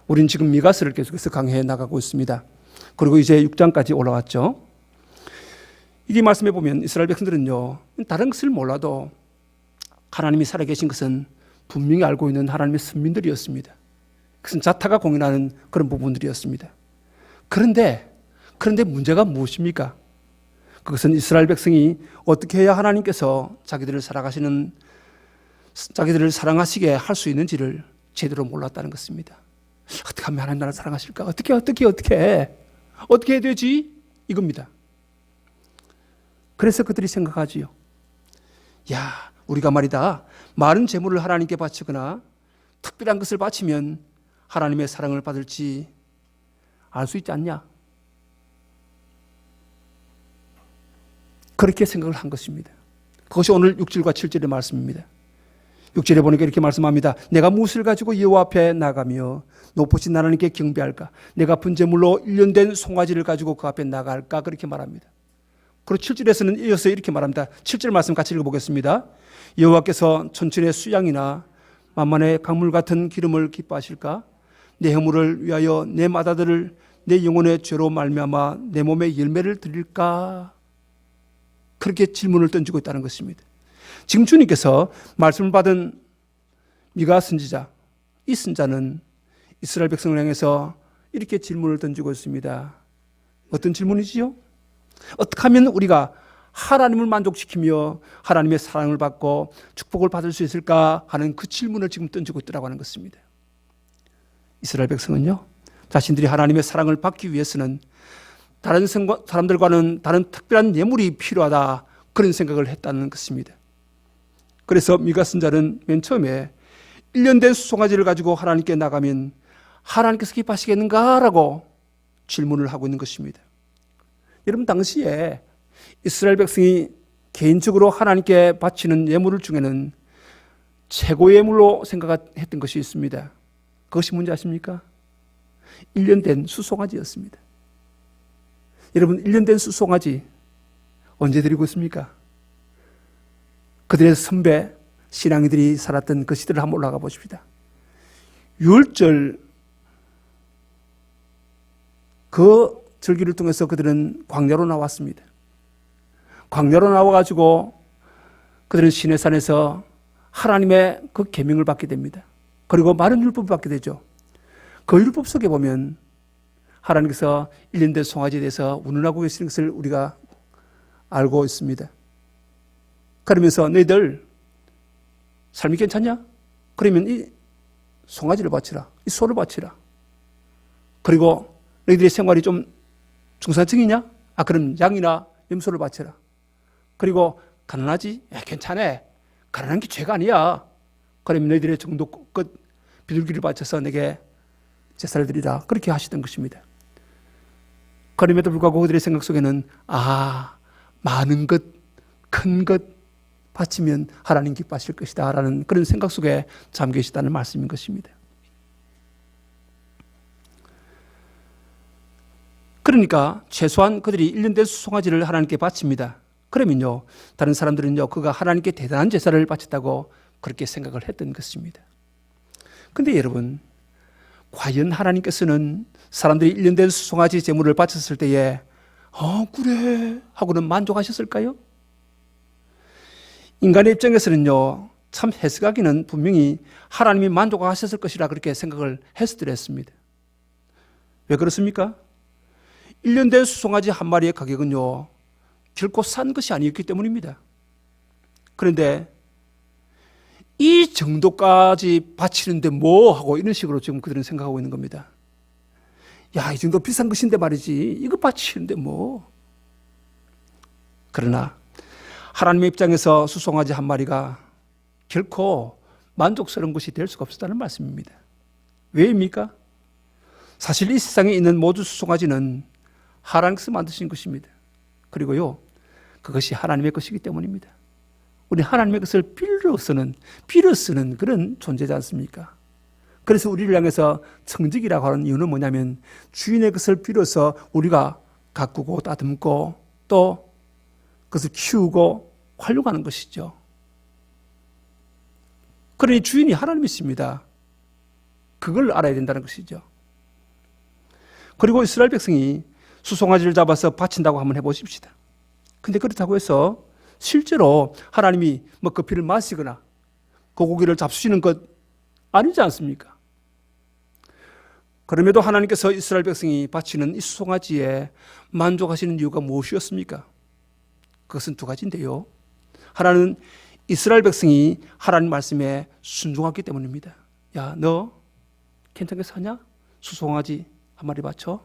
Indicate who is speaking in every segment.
Speaker 1: 우린 지금 미가서를 계속해서 강해해 나가고 있습니다. 그리고 이제 6장까지 올라왔죠. 이 말씀해 보면 이스라엘 백성들은요, 다른 것을 몰라도 하나님이 살아계신 것은 분명히 알고 있는 하나님의 선민들이었습니다. 그것은 자타가 공인하는 그런 부분들이었습니다. 그런데 문제가 무엇입니까? 그것은 이스라엘 백성이 어떻게 해야 하나님께서 자기들을 사랑하시게 할 수 있는지를 제대로 몰랐다는 것입니다. 어떻게 하면 하나님 나를 사랑하실까? 어떻게 해야 되지? 이겁니다. 그래서 그들이 생각하지요. 야, 우리가 말이다, 많은 재물을 하나님께 바치거나 특별한 것을 바치면 하나님의 사랑을 받을지 알 수 있지 않냐? 그렇게 생각을 한 것입니다. 그것이 오늘 6절과 7절의 말씀입니다. 6절에 보니까 이렇게 말씀합니다. 내가 무엇을 가지고 여호와 앞에 나가며 높으신 하나님께 경배할까? 내가 분제물로 1년 된 송아지를 가지고 그 앞에 나갈까? 그렇게 말합니다. 그리고 7절에서는 이어서 이렇게 말합니다. 7절 말씀 같이 읽어보겠습니다. 여호와께서 천천의 수양이나 만만의 강물 같은 기름을 기뻐하실까? 내 허물을 위하여 내 마다들을 내 영혼의 죄로 말미암아 내 몸에 열매를 드릴까? 그렇게 질문을 던지고 있다는 것입니다. 지금 주님께서 말씀을 받은 미가 선지자, 이 선자는 이스라엘 백성을 향해서 이렇게 질문을 던지고 있습니다. 어떤 질문이지요? 어떻게 하면 우리가 하나님을 만족시키며 하나님의 사랑을 받고 축복을 받을 수 있을까 하는 그 질문을 지금 던지고 있더라고 하는 것입니다. 이스라엘 백성은요, 자신들이 하나님의 사랑을 받기 위해서는 다른 사람들과는 다른 특별한 예물이 필요하다, 그런 생각을 했다는 것입니다. 그래서 미가 선자는 맨 처음에 1년 된 수송아지를 가지고 하나님께 나가면 하나님께서 기뻐하시겠는가라고 질문을 하고 있는 것입니다. 여러분, 당시에 이스라엘 백성이 개인적으로 하나님께 바치는 예물 중에는 최고의 예물로 생각했던 것이 있습니다. 그것이 뭔지 아십니까? 1년 된 수송아지였습니다. 여러분, 1년 된 수송아지 언제 드리고 있습니까? 그들의 선배 신앙이들이 살았던 그 시대를 한번 올라가 보십시다. 유월절 그 절기를 통해서 그들은 광야로 나왔습니다. 광야로 나와가지고 그들은 시내산에서 하나님의 그 계명을 받게 됩니다. 그리고 많은 율법을 받게 되죠. 그 율법 속에 보면 하나님께서 1년 된 송아지에 대해서 운운하고 계시는 것을 우리가 알고 있습니다. 그러면서 너희들 삶이 괜찮냐? 그러면 이 송아지를 바치라. 이 소를 바치라. 그리고 너희들의 생활이 좀 중산층이냐? 그럼 양이나 염소를 바쳐라. 그리고 가난하지? 괜찮아. 가난한 게 죄가 아니야. 그러면 너희들의 정도껏 비둘기를 바쳐서 내게 제사를 드리라. 그렇게 하시던 것입니다. 그럼에도 불구하고 그들의 생각 속에는 많은 것, 큰 것 바치면 하나님 기뻐하실 것이다 라는 그런 생각 속에 잠겨 계시다는 말씀인 것입니다. 그러니까 최소한 그들이 1년 된 수송아지를 하나님께 바칩니다. 그러면요, 다른 사람들은요, 그가 하나님께 대단한 제사를 바쳤다고 그렇게 생각을 했던 것입니다. 그런데 여러분, 과연 하나님께서는 사람들이 1년 된 수송아지 제물을 바쳤을 때에 그래 하고는 만족하셨을까요? 인간의 입장에서는요, 참 해석하기는 분명히 하나님이 만족하셨을 것이라 그렇게 생각을 했었더랬습니다. 왜 그렇습니까? 1년 된 수송아지 한 마리의 가격은요, 결코 싼 것이 아니었기 때문입니다. 그런데 이 정도까지 바치는데 뭐 하고 이런 식으로 지금 그들은 생각하고 있는 겁니다. 이 정도 비싼 것인데 말이지, 이거 바치는데 뭐. 그러나 하나님의 입장에서 수송아지 한 마리가 결코 만족스러운 것이 될 수가 없었다는 말씀입니다. 왜입니까? 사실 이 세상에 있는 모든 수송아지는 하나님께서 만드신 것입니다. 그리고요, 그것이 하나님의 것이기 때문입니다. 우리 하나님의 것을 빌어 쓰는 그런 존재지 않습니까? 그래서 우리를 향해서 청직이라고 하는 이유는 뭐냐면 주인의 것을 빌어서 우리가 가꾸고 다듬고 또 그것을 키우고 활용하는 것이죠. 그러니 주인이 하나님이십니다. 그걸 알아야 된다는 것이죠. 그리고 이스라엘 백성이 수송아지를 잡아서 바친다고 한번 해보십시다. 근데 그렇다고 해서 실제로 하나님이 뭐 그 피를 마시거나 그 고기를 잡수시는 것 아니지 않습니까? 그럼에도 하나님께서 이스라엘 백성이 바치는 이 수송아지에 만족하시는 이유가 무엇이었습니까? 그것은 두 가지인데요. 하나는 이스라엘 백성이 하나님 말씀에 순종했기 때문입니다. 야, 너 괜찮게 사냐? 수송아지 한 마리 바쳐?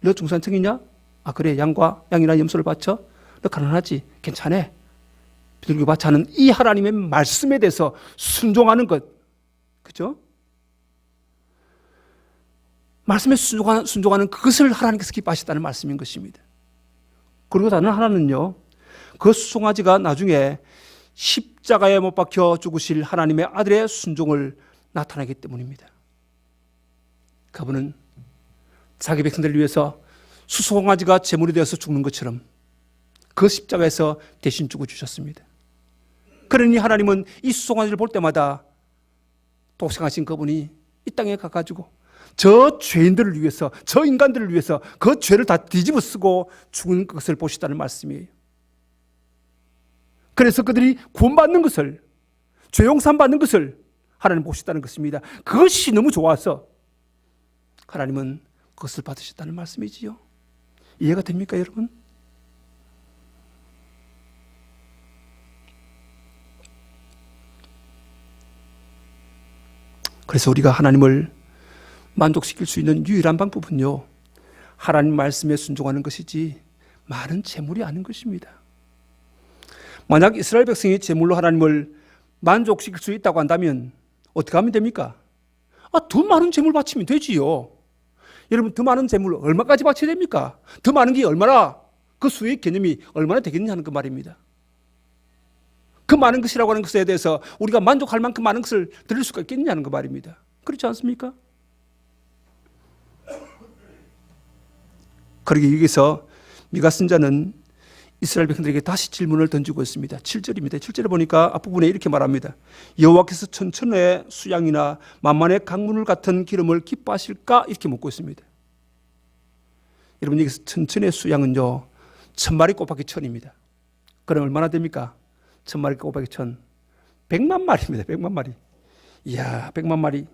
Speaker 1: 너 중산층이냐? 아, 그래, 양이나 염소를 바쳐? 너 가난하지? 괜찮아. 비둘기 바쳐는 이 하나님의 말씀에 대해서 순종하는 것. 그죠? 말씀에 순종하는 그것을 하나님께서 기뻐하셨다는 말씀인 것입니다. 그리고 다른 하나는요, 그 수송아지가 나중에 십자가에 못 박혀 죽으실 하나님의 아들의 순종을 나타내기 때문입니다. 그분은 자기 백성들을 위해서 수송아지가 제물이 되어서 죽는 것처럼 그 십자가에서 대신 죽어주셨습니다. 그러니 하나님은 이 수송아지를 볼 때마다 독생하신 그분이 이 땅에 가가지고 저 죄인들을 위해서, 저 인간들을 위해서 그 죄를 다 뒤집어 쓰고 죽은 것을 보시다는 말씀이에요. 그래서 그들이 구원받는 것을, 죄 용서 받는 것을 하나님 보시다는 것입니다. 그것이 너무 좋아서 하나님은 그것을 받으셨다는 말씀이지요. 이해가 됩니까, 여러분? 그래서 우리가 하나님을 만족시킬 수 있는 유일한 방법은요, 하나님 말씀에 순종하는 것이지 많은 재물이 아닌 것입니다. 만약 이스라엘 백성이 재물로 하나님을 만족시킬 수 있다고 한다면 어떻게 하면 됩니까? 더 많은 재물 바치면 되지요. 여러분, 더 많은 재물 얼마까지 바쳐야 됩니까? 더 많은 게 얼마나, 그 수의 개념이 얼마나 되겠느냐 하는 그 말입니다. 그 많은 것이라고 하는 것에 대해서 우리가 만족할 만큼 많은 것을 드릴 수가 있겠느냐는 그 말입니다. 그렇지 않습니까? 그러기 위해서 미가 선자는 이스라엘 백성들에게 다시 질문을 던지고 있습니다. 7절입니다. 7절에 보니까 앞부분에 이렇게 말합니다. 여호와께서 천천의 수양이나 만만의 강물 같은 기름을 기뻐하실까? 이렇게 묻고 있습니다. 여러분, 여기서 천천의 수양은요, 1000마리 곱하기 1000입니다. 그럼 얼마나 됩니까? 1000마리 곱하기 1000. 100만 마리입니다. 100만 마리. 이야, 100만 마리.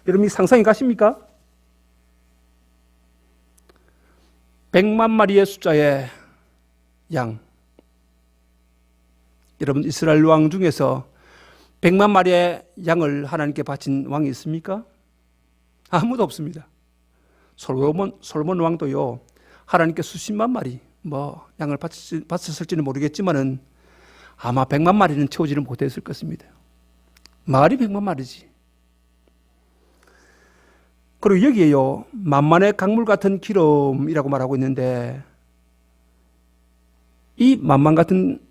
Speaker 1: 여러분, 상상이 가십니까? 100만 마리의 숫자의 양. 여러분, 이스라엘 왕 중에서 100만 마리의 양을 하나님께 바친 왕이 있습니까? 아무도 없습니다. 솔로몬 왕도요, 하나님께 수십만 마리 양을 바쳤을지는 모르겠지만은 아마 100만 마리는 채우지를 못했을 것입니다. 말이 100만 마리지. 그리고 여기에요, 만만의 강물 같은 기름이라고 말하고 있는데, 이 만만 같은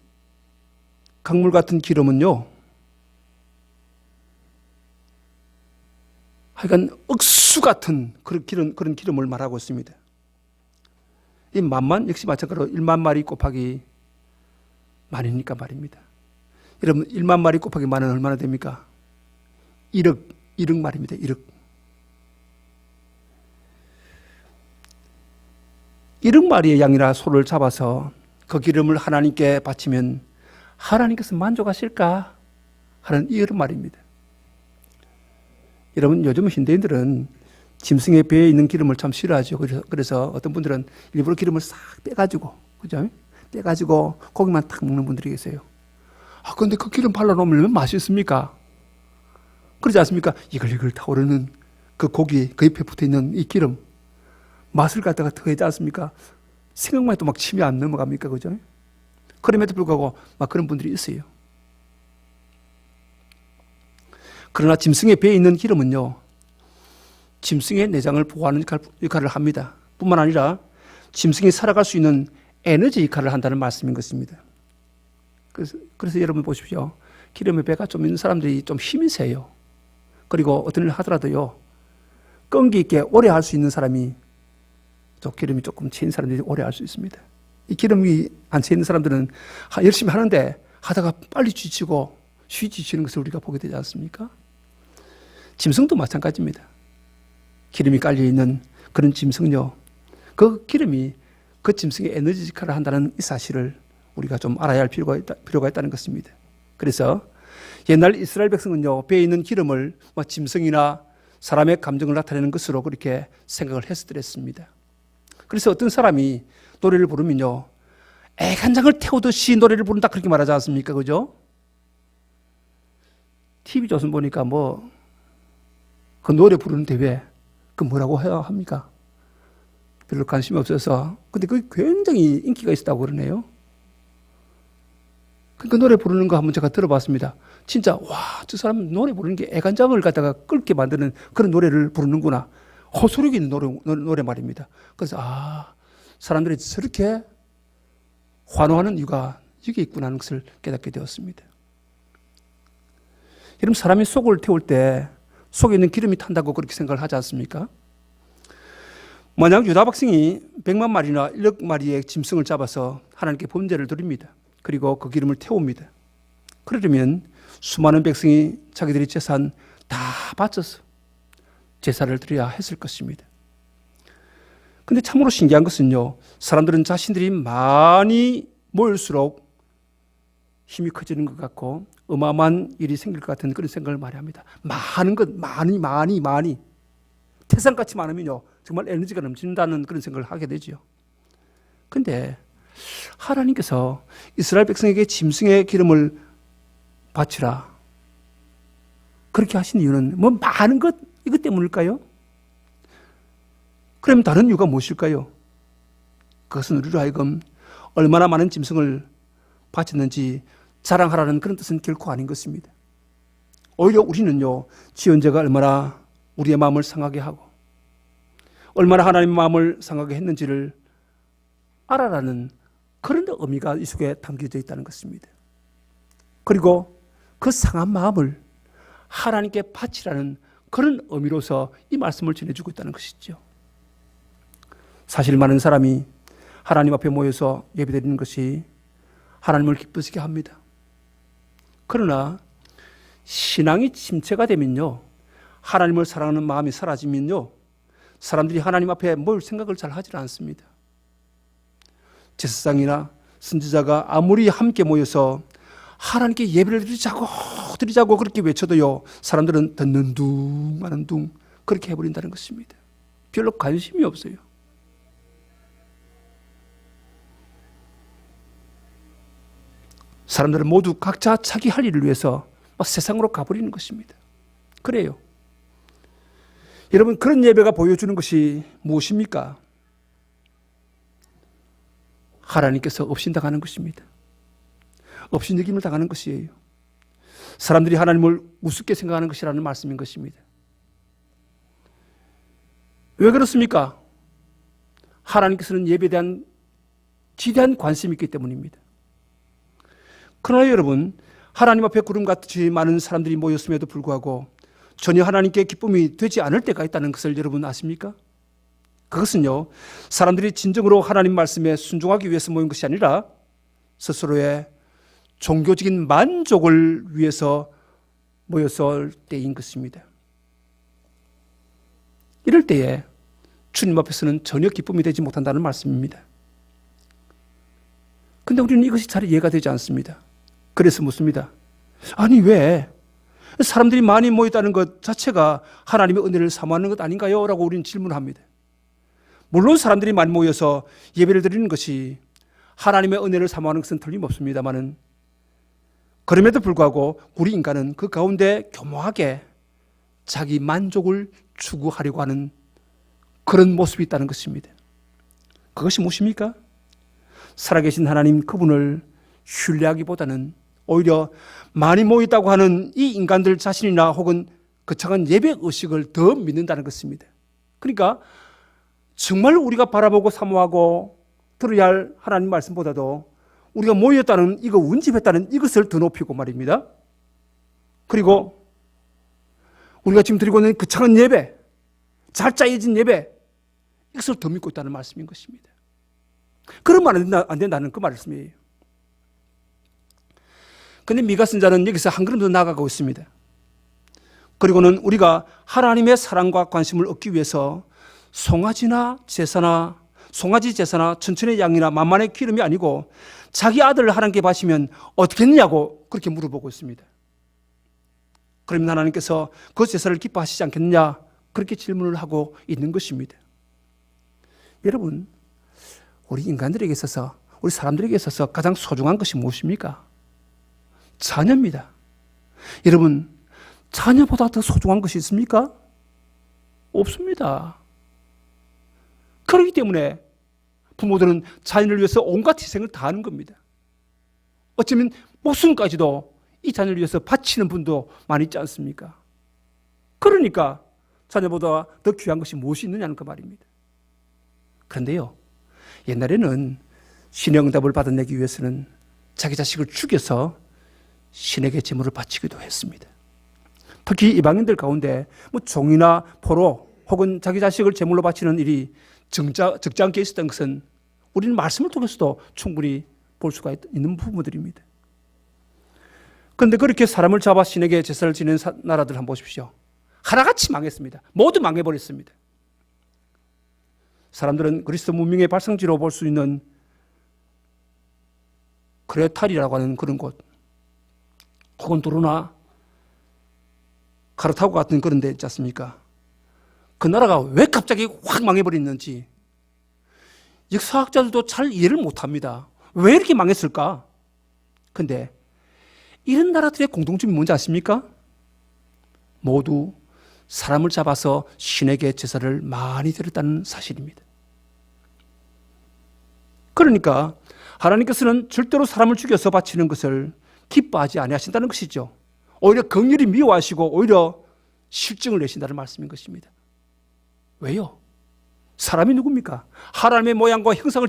Speaker 1: 강물 같은 기름은요, 하여간 억수 같은 그런 기름을 말하고 있습니다. 이 만만 역시 마찬가지로 1만 마리 곱하기 만이니까 말입니다. 여러분, 1만 마리 곱하기 만은 얼마나 됩니까? 1억 말입니다. 1억. 1억 마리의 양이나 소를 잡아서 그 기름을 하나님께 바치면 하나님께서 만족하실까 하는 이런 말입니다. 여러분, 요즘 현대인들은 짐승의 배에 있는 기름을 참 싫어하죠. 그래서 어떤 분들은 일부러 기름을 싹 빼가지고, 그죠? 빼가지고 고기만 탁 먹는 분들이 계세요. 그런데 그 기름 발라놓으면 얼마나 맛있습니까? 그러지 않습니까? 이글이글 타오르는 그 고기, 그 옆에 붙어 있는 이 기름, 맛을 갖다가 더하지 않습니까? 생각만 해도 막 침이 안 넘어갑니까? 그죠? 그럼에도 불구하고 막 그런 분들이 있어요. 그러나 짐승의 배에 있는 기름은요, 짐승의 내장을 보호하는 역할을 합니다. 뿐만 아니라 짐승이 살아갈 수 있는 에너지 역할을 한다는 말씀인 것입니다. 그래서 여러분 보십시오. 기름의 배가 좀 있는 사람들이 좀 힘이 세요. 그리고 어떤 일을 하더라도요, 끈기 있게 오래 할 수 있는 사람이, 또 기름이 조금 채인 사람들이 오래 할 수 있습니다. 이 기름이 안 채인 사람들은 열심히 하는데 하다가 빨리 지치고 지치는 것을 우리가 보게 되지 않습니까? 짐승도 마찬가지입니다. 기름이 깔려있는 그런 짐승요. 그 기름이 그 짐승의 에너지 역할을 한다는 이 사실을 우리가 좀 알아야 할 필요가 있다는 것입니다. 그래서 옛날 이스라엘 백성은요, 배에 있는 기름을 짐승이나 사람의 감정을 나타내는 것으로 그렇게 생각을 했었더랬습니다. 그래서 어떤 사람이 노래를 부르면요, 애간장을 태우듯이 노래를 부른다 그렇게 말하지 않습니까? 그죠? TV조선 보니까 그 노래 부르는 대회, 그 뭐라고 해야 합니까? 별로 관심이 없어서. 근데 그게 굉장히 인기가 있었다고 그러네요. 그 노래 부르는 거 한번 제가 들어봤습니다. 진짜, 와, 저 사람 노래 부르는 게 애간장을 갖다가 끓게 만드는 그런 노래를 부르는구나. 호소력 있는 노래 말입니다. 그래서, 사람들이 저렇게 환호하는 이유가 이게 있구나 하는 것을 깨닫게 되었습니다. 여러분, 사람이 속을 태울 때 속에 있는 기름이 탄다고 그렇게 생각을 하지 않습니까? 만약 유다 백성이 100만 마리나 1억 마리의 짐승을 잡아서 하나님께 번제를 드립니다. 그리고 그 기름을 태웁니다. 그러려면 수많은 백성이 자기들의 재산 다 바쳐서 제사를 드려야 했을 것입니다. 근데 참으로 신기한 것은요, 사람들은 자신들이 많이 모일수록 힘이 커지는 것 같고 어마어마한 일이 생길 것 같은 그런 생각을 많이 합니다. 많은 것, 많이 태산같이 많으면요 정말 에너지가 넘친다는 그런 생각을 하게 되죠. 근데 하나님께서 이스라엘 백성에게 짐승의 기름을 바치라 그렇게 하신 이유는 많은 것 이것 때문일까요? 그럼 다른 이유가 무엇일까요? 그것은 우리로 하여금 얼마나 많은 짐승을 바쳤는지 자랑하라는 그런 뜻은 결코 아닌 것입니다. 오히려 우리는요, 지언자가 얼마나 우리의 마음을 상하게 하고 얼마나 하나님의 마음을 상하게 했는지를 알아라는 그런 의미가 이 속에 담겨져 있다는 것입니다. 그리고 그 상한 마음을 하나님께 바치라는 그런 의미로서 이 말씀을 전해주고 있다는 것이죠. 사실 많은 사람이 하나님 앞에 모여서 예배드리는 것이 하나님을 기쁘시게 합니다. 그러나 신앙이 침체가 되면요, 하나님을 사랑하는 마음이 사라지면요, 사람들이 하나님 앞에 모일 생각을 잘 하지 않습니다. 제사장이나 선지자가 아무리 함께 모여서 하나님께 예배를 드리자고 그렇게 외쳐도요, 사람들은 듣는 둥 마는 둥 그렇게 해버린다는 것입니다. 별로 관심이 없어요. 사람들은 모두 각자 자기 할 일을 위해서 세상으로 가버리는 것입니다. 그래요. 여러분, 그런 예배가 보여주는 것이 무엇입니까? 하나님께서 업신당하는 것입니다. 업신여김을 당하는 것이에요. 사람들이 하나님을 우습게 생각하는 것이라는 말씀인 것입니다. 왜 그렇습니까? 하나님께서는 예배에 대한 지대한 관심이 있기 때문입니다. 그러나 여러분, 하나님 앞에 구름같이 많은 사람들이 모였음에도 불구하고 전혀 하나님께 기쁨이 되지 않을 때가 있다는 것을 여러분 아십니까? 그것은요, 사람들이 진정으로 하나님 말씀에 순종하기 위해서 모인 것이 아니라 스스로의 종교적인 만족을 위해서 모였을 때인 것입니다. 이럴 때에 주님 앞에서는 전혀 기쁨이 되지 못한다는 말씀입니다. 그런데 우리는 이것이 잘 이해가 되지 않습니다. 그래서 묻습니다. 아니, 왜? 사람들이 많이 모였다는 것 자체가 하나님의 은혜를 사모하는 것 아닌가요? 라고 우리는 질문합니다. 물론 사람들이 많이 모여서 예배를 드리는 것이 하나님의 은혜를 사모하는 것은 틀림없습니다만은, 그럼에도 불구하고 우리 인간은 그 가운데 교묘하게 자기 만족을 추구하려고 하는 그런 모습이 있다는 것입니다. 그것이 무엇입니까? 살아계신 하나님 그분을 신뢰하기보다는 오히려 많이 모였다고 하는 이 인간들 자신이나 혹은 거창한 예배 의식을 더 믿는다는 것입니다. 그러니까 정말 우리가 바라보고 사모하고 들어야 할 하나님 말씀보다도 우리가 모였다는 이거 운집했다는 이것을 더 높이고 말입니다. 그리고 우리가 지금 드리고 있는 거창한 예배, 잘 짜여진 예배, 이것을 더 믿고 있다는 말씀인 것입니다. 그러면 안 된다는 그 말씀이에요. 그런데 미가 선자는 여기서 한 걸음 더 나아가고 있습니다. 그리고는 우리가 하나님의 사랑과 관심을 얻기 위해서 송아지 제사나 천천의 양이나 만만의 기름이 아니고 자기 아들을 하나님께 바치면 어떻게 했느냐고 그렇게 물어보고 있습니다. 그러면 하나님께서 그 제사를 기뻐하시지 않겠느냐 그렇게 질문을 하고 있는 것입니다. 여러분, 우리 인간들에게 있어서, 우리 사람들에게 있어서 가장 소중한 것이 무엇입니까? 자녀입니다. 여러분, 자녀보다 더 소중한 것이 있습니까? 없습니다. 그렇기 때문에 부모들은 자녀를 위해서 온갖 희생을 다하는 겁니다. 어쩌면 목숨까지도 이 자녀를 위해서 바치는 분도 많이 있지 않습니까? 그러니까 자녀보다 더 귀한 것이 무엇이 있느냐는 그 말입니다. 그런데요, 옛날에는 신의 응답을 받아내기 위해서는 자기 자식을 죽여서 신에게 제물을 바치기도 했습니다. 특히 이방인들 가운데 종이나 포로 혹은 자기 자식을 제물로 바치는 일이 적지 않게 있었던 것은 우리는 말씀을 통해서도 충분히 볼 수가 있는 부분들입니다. 그런데 그렇게 사람을 잡아 신에게 제사를 지내는 나라들 한번 보십시오. 하나같이 망했습니다. 모두 망해버렸습니다. 사람들은 그리스도 문명의 발상지로 볼 수 있는 크레탈이라고 하는 그런 곳, 혹은 도로나 카르타고 같은 그런 데 있지 않습니까? 그 나라가 왜 갑자기 확 망해버렸는지 역사학자들도 잘 이해를 못합니다. 왜 이렇게 망했을까? 근데 이런 나라들의 공통점이 뭔지 아십니까? 모두 사람을 잡아서 신에게 제사를 많이 드렸다는 사실입니다. 그러니까 하나님께서는 절대로 사람을 죽여서 바치는 것을 기뻐하지 아니하신다는 것이죠. 오히려 긍휼히 미워하시고 오히려 실증을 내신다는 말씀인 것입니다. 왜요? 사람이 누굽니까? 하나님의 모양과 형상을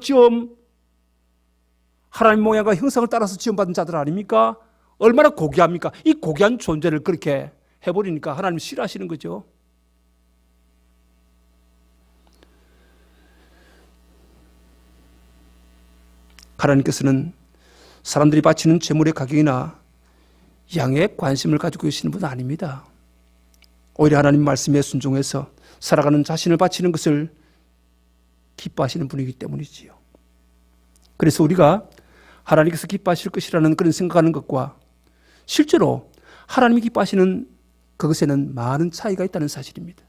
Speaker 1: 따라서 지음받은 자들 아닙니까? 얼마나 고귀합니까? 이 고귀한 존재를 그렇게 해버리니까 하나님 싫어하시는 거죠. 하나님께서는 사람들이 바치는 제물의 가격이나 양에 관심을 가지고 계시는 분은 아닙니다. 오히려 하나님 말씀에 순종해서 살아가는 자신을 바치는 것을 기뻐하시는 분이기 때문이지요. 그래서 우리가 하나님께서 기뻐하실 것이라는 그런 생각하는 것과 실제로 하나님이 기뻐하시는 그것에는 많은 차이가 있다는 사실입니다.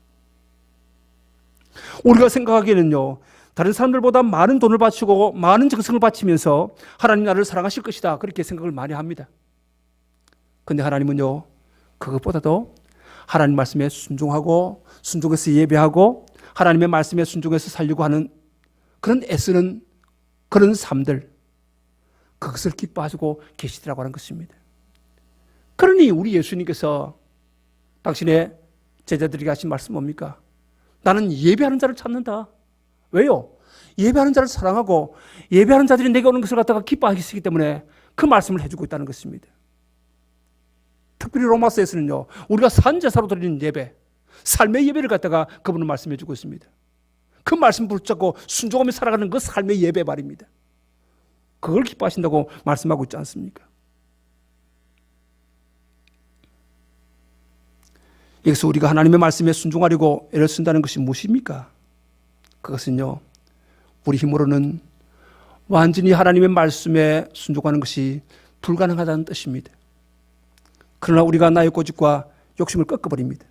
Speaker 1: 우리가 생각하기에는요, 다른 사람들보다 많은 돈을 바치고 많은 정성을 바치면서 하나님 나를 사랑하실 것이다, 그렇게 생각을 많이 합니다. 그런데 하나님은요, 그것보다도 하나님 말씀에 순종하고 순종해서 예배하고 하나님의 말씀에 순종해서 살려고 하는 그런 애쓰는 그런 삶들, 그것을 기뻐하시고 계시더라고 하는 것입니다. 그러니 우리 예수님께서 당신의 제자들에게 하신 말씀 뭡니까? 나는 예배하는 자를 찾는다. 왜요? 예배하는 자를 사랑하고 예배하는 자들이 내게 오는 것을 갖다가 기뻐하시기 때문에 그 말씀을 해주고 있다는 것입니다. 특별히 로마서에서는요, 우리가 산제사로 드리는 예배, 삶의 예배를 갖다가 그분은 말씀해 주고 있습니다. 그 말씀 붙잡고 순종하며 살아가는 그 삶의 예배 말입니다. 그걸 기뻐하신다고 말씀하고 있지 않습니까? 여기서 우리가 하나님의 말씀에 순종하려고 애를 쓴다는 것이 무엇입니까? 그것은요, 우리 힘으로는 완전히 하나님의 말씀에 순종하는 것이 불가능하다는 뜻입니다. 그러나 우리가 나의 고집과 욕심을 꺾어버립니다.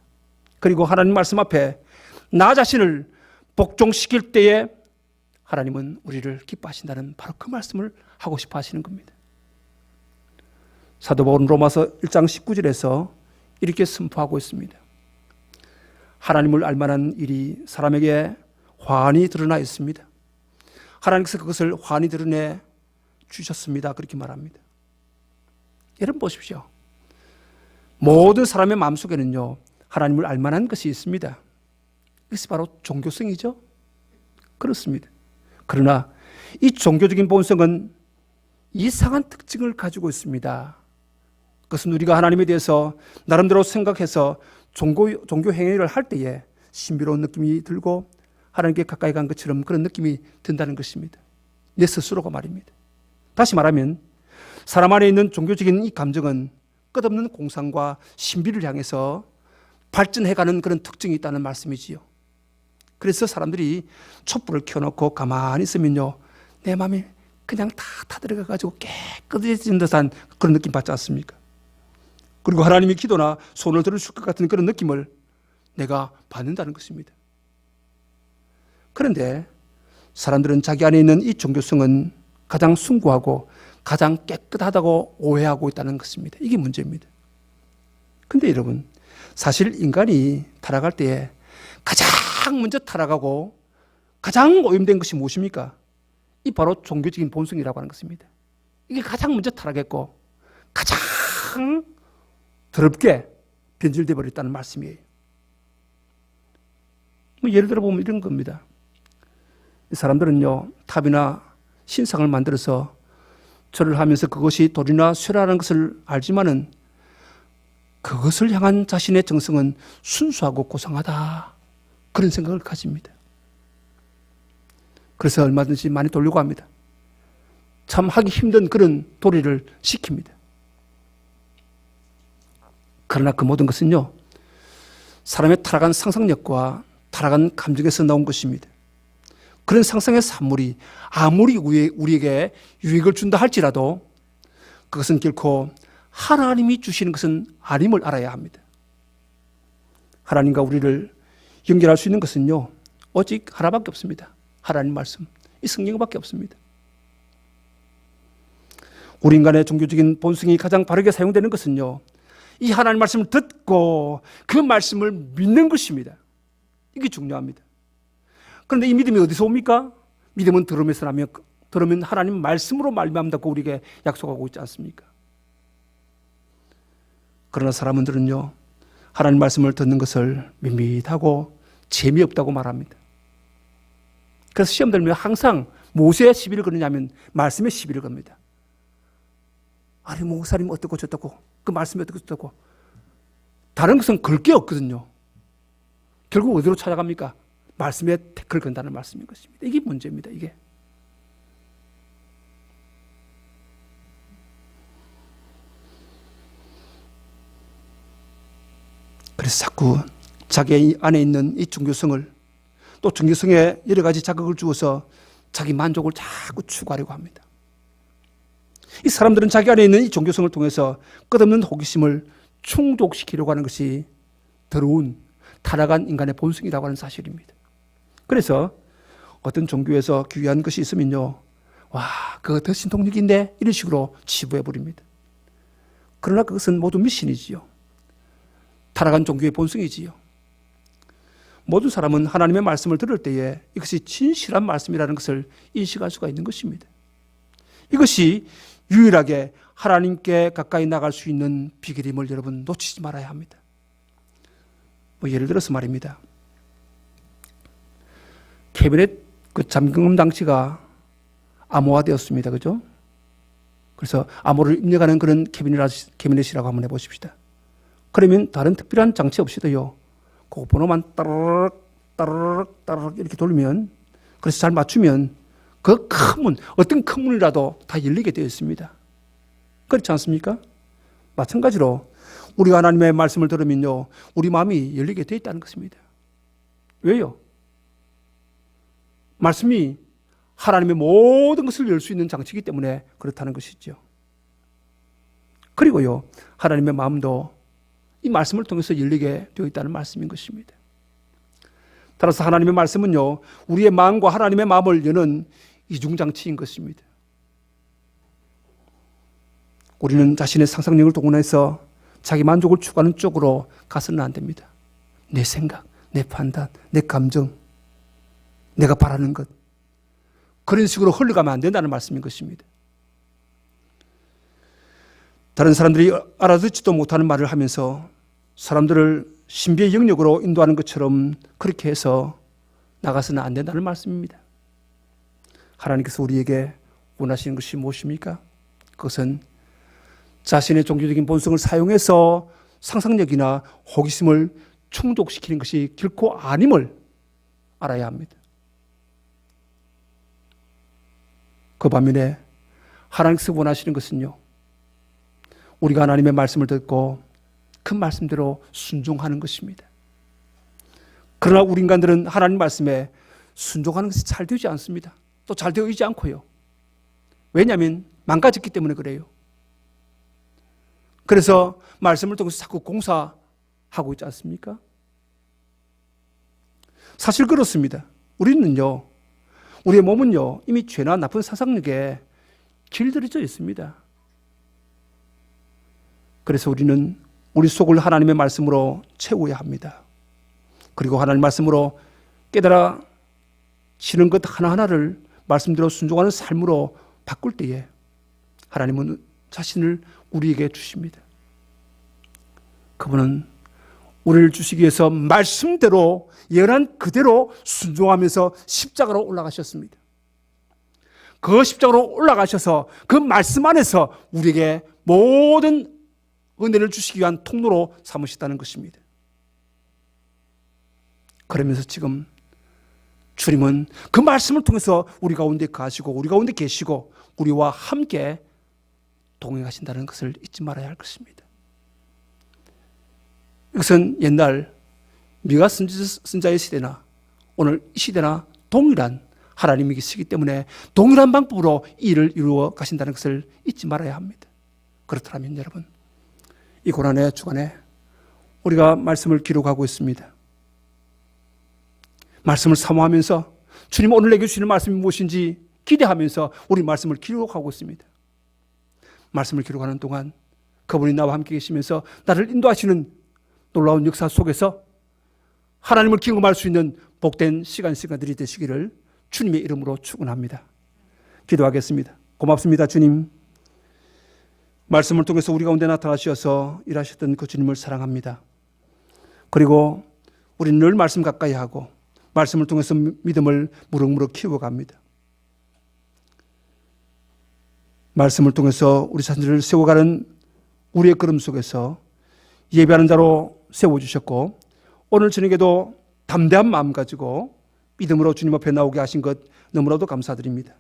Speaker 1: 그리고 하나님 말씀 앞에 나 자신을 복종시킬 때에 하나님은 우리를 기뻐하신다는 바로 그 말씀을 하고 싶어 하시는 겁니다. 사도 바울은 로마서 1장 19절에서 이렇게 선포하고 있습니다. 하나님을 알만한 일이 사람에게 환히 드러나 있습니다. 하나님께서 그것을 환히 드러내 주셨습니다. 그렇게 말합니다. 여러분 보십시오. 모든 사람의 마음속에는요, 하나님을 알만한 것이 있습니다. 이것이 바로 종교성이죠. 그렇습니다. 그러나 이 종교적인 본성은 이상한 특징을 가지고 있습니다. 그것은 우리가 하나님에 대해서 나름대로 생각해서 종교 행위를 할 때에 신비로운 느낌이 들고 하나님께 가까이 간 것처럼 그런 느낌이 든다는 것입니다. 내 스스로가 말입니다. 다시 말하면 사람 안에 있는 종교적인 이 감정은 끝없는 공상과 신비를 향해서 발전해가는 그런 특징이 있다는 말씀이지요. 그래서 사람들이 촛불을 켜놓고 가만히 있으면요, 내 마음이 그냥 다 타들어가가지고 깨끗해진 듯한 그런 느낌 받지 않습니까? 그리고 하나님이 기도나 손을 들어줄 것 같은 그런 느낌을 내가 받는다는 것입니다. 그런데 사람들은 자기 안에 있는 이 종교성은 가장 숭고하고 가장 깨끗하다고 오해하고 있다는 것입니다. 이게 문제입니다. 근데 여러분, 사실 인간이 타락할 때에 가장 먼저 타락하고 가장 오염된 것이 무엇입니까? 이 바로 종교적인 본성이라고 하는 것입니다. 이게 가장 먼저 타락했고 가장 더럽게 변질되어 버렸다는 말씀이에요. 예를 들어 보면 이런 겁니다. 이 사람들은요, 탑이나 신상을 만들어서 절을 하면서 그것이 돌이나 쇠라는 것을 알지만은 그것을 향한 자신의 정성은 순수하고 고상하다, 그런 생각을 가집니다. 그래서 얼마든지 많이 돌려고 합니다. 참 하기 힘든 그런 도리를 시킵니다. 그러나 그 모든 것은요, 사람의 타락한 상상력과 타락한 감정에서 나온 것입니다. 그런 상상의 산물이 아무리 우리에게 유익을 준다 할지라도 그것은 결코 하나님이 주시는 것은 아님을 알아야 합니다. 하나님과 우리를 연결할 수 있는 것은요, 오직 하나밖에 없습니다. 하나님 말씀, 이 성경밖에 없습니다. 우리 인간의 종교적인 본성이 가장 바르게 사용되는 것은요, 이 하나님 말씀을 듣고 그 말씀을 믿는 것입니다. 이게 중요합니다. 그런데 이 믿음이 어디서 옵니까? 믿음은 들음에서 나며 들으면 하나님 말씀으로 말미암다고 우리에게 약속하고 있지 않습니까? 그러나 사람들은요, 하나님 말씀을 듣는 것을 밋밋하고 재미없다고 말합니다. 그래서 시험 들면 항상 무엇에 시비를 거느냐면 말씀에 시비를 겁니다. 아니 목사님 어떻고 저떻고 그 말씀이 어떻고 저떻고, 다른 것은 걸 게 없거든요. 결국 어디로 찾아갑니까? 말씀에 태클 건다는 말씀인 것입니다. 이게 문제입니다. 이게. 그래서 자꾸 자기 안에 있는 이 종교성을, 또 종교성에 여러 가지 자극을 주어서 자기 만족을 자꾸 추구하려고 합니다. 이 사람들은 자기 안에 있는 이 종교성을 통해서 끝없는 호기심을 충족시키려고 하는 것이 더러운 타락한 인간의 본성이라고 하는 사실입니다. 그래서 어떤 종교에서 귀한 것이 있으면요, 와, 그거 더 신통력인데, 이런 식으로 치부해버립니다. 그러나 그것은 모두 미신이지요. 타락한 종교의 본성이지요. 모든 사람은 하나님의 말씀을 들을 때에 이것이 진실한 말씀이라는 것을 인식할 수가 있는 것입니다. 이것이 유일하게 하나님께 가까이 나갈 수 있는 비결임을 여러분 놓치지 말아야 합니다. 예를 들어서 말입니다. 캐비넷 그 잠금 장치가 암호화되었습니다. 그죠? 그래서 암호를 입력하는 그런 캐비넷이라고 한번 해보십시다. 그러면 다른 특별한 장치 없이도요, 그 번호만 따르륵 따르륵 따르륵 이렇게 돌리면, 그래서 잘 맞추면 그 큰 문, 어떤 큰 문이라도 다 열리게 되어 있습니다. 그렇지 않습니까? 마찬가지로 우리가 하나님의 말씀을 들으면요, 우리 마음이 열리게 되어 있다는 것입니다. 왜요? 말씀이 하나님의 모든 것을 열 수 있는 장치이기 때문에 그렇다는 것이죠. 그리고요, 하나님의 마음도 이 말씀을 통해서 열리게 되어 있다는 말씀인 것입니다. 따라서 하나님의 말씀은요, 우리의 마음과 하나님의 마음을 여는 이중장치인 것입니다. 우리는 자신의 상상력을 동원해서 자기 만족을 추구하는 쪽으로 가서는 안 됩니다. 내 생각, 내 판단, 내 감정, 내가 바라는 것, 그런 식으로 흘러가면 안 된다는 말씀인 것입니다. 다른 사람들이 알아듣지도 못하는 말을 하면서 사람들을 신비의 영역으로 인도하는 것처럼 그렇게 해서 나가서는 안 된다는 말씀입니다. 하나님께서 우리에게 원하시는 것이 무엇입니까? 그것은 자신의 종교적인 본성을 사용해서 상상력이나 호기심을 충족시키는 것이 결코 아님을 알아야 합니다. 그 반면에 하나님께서 원하시는 것은요, 우리가 하나님의 말씀을 듣고 그 말씀대로 순종하는 것입니다. 그러나 우리 인간들은 하나님 말씀에 순종하는 것이 잘 되지 않습니다. 또 잘 되어 있지 않고요. 왜냐하면 망가졌기 때문에 그래요. 그래서 말씀을 통해서 자꾸 공사하고 있지 않습니까? 사실 그렇습니다. 우리는요, 우리의 몸은요, 이미 죄나 나쁜 상상력에 길들여져 있습니다. 그래서 우리는 우리 속을 하나님의 말씀으로 채워야 합니다. 그리고 하나님 말씀으로 깨달아지는 것 하나하나를 말씀대로 순종하는 삶으로 바꿀 때에 하나님은 자신을 우리에게 주십니다. 그분은 우리를 주시기 위해서 말씀대로 예언한 그대로 순종하면서 십자가로 올라가셨습니다. 그 십자가로 올라가셔서 그 말씀 안에서 우리에게 모든 은혜를 주시기 위한 통로로 삼으셨다는 것입니다. 그러면서 지금 주님은 그 말씀을 통해서 우리 가운데 가시고 우리 가운데 계시고 우리와 함께 동행하신다는 것을 잊지 말아야 할 것입니다. 이것은 옛날 미가 선자의 시대나 오늘 이 시대나 동일한 하나님이 계시기 때문에 동일한 방법으로 이 일을 이루어 가신다는 것을 잊지 말아야 합니다. 그렇다면 여러분, 이 고난의 주간에 우리가 말씀을 기록하고 있습니다. 말씀을 사모하면서 주님 오늘 내게 주시는 말씀이 무엇인지 기대하면서 우리 말씀을 기록하고 있습니다. 말씀을 기록하는 동안 그분이 나와 함께 계시면서 나를 인도하시는 놀라운 역사 속에서 하나님을 경험할 수 있는 복된 시간들이 되시기를 주님의 이름으로 축원합니다. 기도하겠습니다. 고맙습니다, 주님. 말씀을 통해서 우리 가운데 나타나셔서 일하셨던 그 주님을 사랑합니다. 그리고 우리는 늘 말씀 가까이 하고 말씀을 통해서 믿음을 무럭무럭 키워갑니다. 말씀을 통해서 우리 자신을 세워가는 우리의 걸음 속에서 예배하는 자로 세워주셨고 오늘 저녁에도 담대한 마음 가지고 믿음으로 주님 앞에 나오게 하신 것 너무나도 감사드립니다.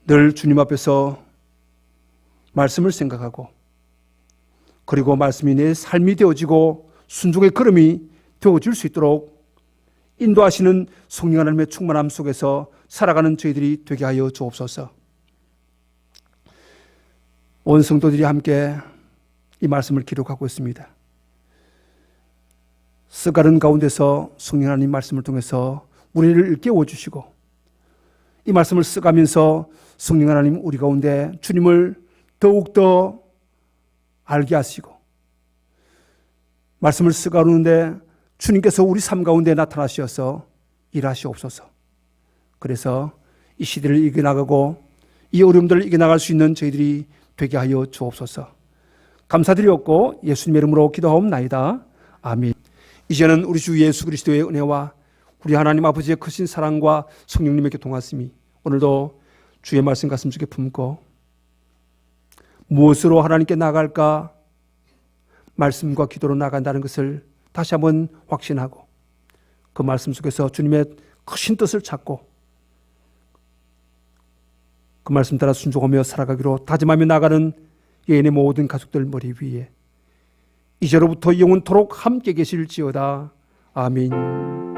Speaker 1: 늘 주님 앞에서 말씀을 생각하고 그리고 말씀이 내 삶이 되어지고 순종의 걸음이 되어질 수 있도록 인도하시는 성령 하나님의 충만함 속에서 살아가는 저희들이 되게 하여 주옵소서. 온 성도들이 함께 이 말씀을 기록하고 있습니다. 쓰가른 가운데서 성령 하나님 말씀을 통해서 우리를 일깨워 주시고 이 말씀을 써가면서 성령 하나님 우리 가운데 주님을 더욱더 알게 하시고 말씀을 써가는데 주님께서 우리 삶 가운데 나타나셔서 일하시옵소서. 그래서 이 시대를 이겨나가고 이 어려움들을 이겨나갈 수 있는 저희들이 되게 하여 주옵소서. 감사드리옵고 예수님의 이름으로 기도하옵나이다. 아멘. 이제는 우리 주 예수 그리스도의 은혜와 우리 하나님 아버지의 크신 사랑과 성령님의 동하심이 오늘도 주의 말씀 가슴 속에 품고 무엇으로 하나님께 나아갈까 말씀과 기도로 나간다는 것을 다시 한번 확신하고 그 말씀 속에서 주님의 크신 뜻을 찾고 그 말씀 따라 순종하며 살아가기로 다짐하며 나가는 예인의 모든 가족들 머리 위에 이제로부터 영원토록 함께 계실지어다. 아멘.